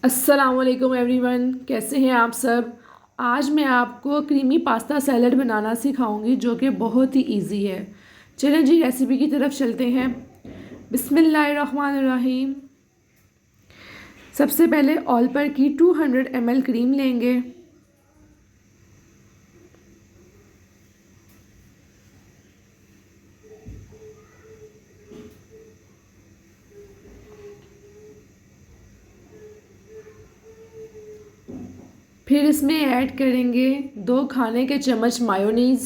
अस्सलामुअलैकुम एवरीवन, कैसे हैं आप सब। आज मैं आपको क्रीमी पास्ता सैलड बनाना सिखाऊंगी जो कि बहुत ही इजी है। चलें जी रेसिपी की तरफ चलते हैं। बिस्मिल्लाहिर्रहमानिर्रहीम। सबसे पहले ऑल पर की 200 ml क्रीम लेंगे। फिर इसमें ऐड करेंगे 2 खाने के चम्मच मायोनीज़,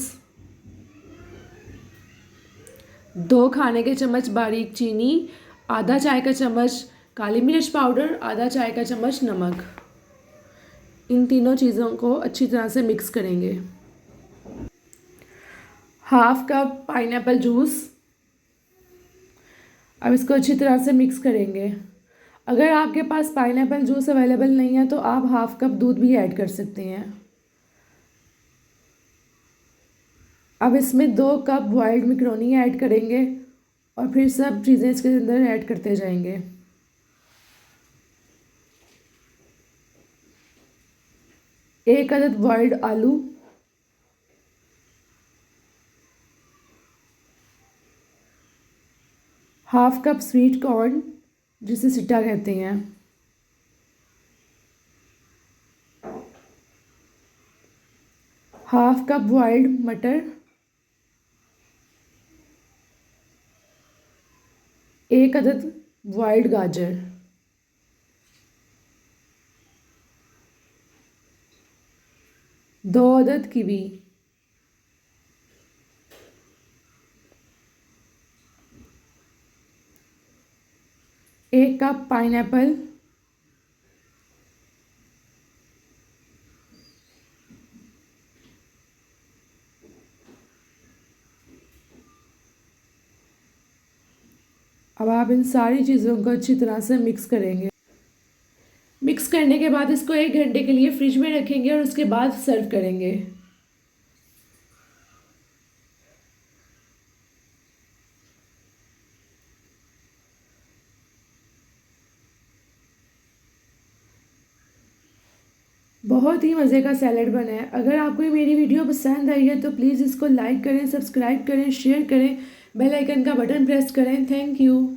2 खाने के चम्मच बारीक चीनी, आधा चाय का चम्मच काली मिर्च पाउडर, आधा चाय का चम्मच नमक। इन तीनों चीज़ों को अच्छी तरह से मिक्स करेंगे। Half cup pineapple juice. अब इसको अच्छी तरह से मिक्स करेंगे। अगर आपके पास पाइनएप्पल जूस अवेलेबल नहीं है तो आप हाफ कप दूध भी ऐड कर सकते हैं। अब इसमें 2 कप बॉइल्ड मैकरोनी ऐड करेंगे और फिर सब चीज़ें इसके अंदर ऐड करते जाएंगे। एक अदद बॉइल्ड आलू, हाफ कप स्वीट कॉर्न जिसे सिट्टा कहते हैं, हाफ कप बॉइल्ड मटर, एक अदद बॉइल्ड गाजर, दो अदद कीवी, एक कप पाइनएप्पल, अब आप इन सारी चीज़ों को अच्छी तरह से मिक्स करेंगे। मिक्स करने के बाद इसको 1 घंटे के लिए फ्रिज में रखेंगे और उसके बाद सर्व करेंगे। बहुत ही मज़े का सैलड बना है। अगर आपको मेरी वीडियो पसंद आई है तो प्लीज़ इसको लाइक करें, सब्सक्राइब करें, शेयर करें, बेल आइकन का बटन प्रेस करें। Thank you.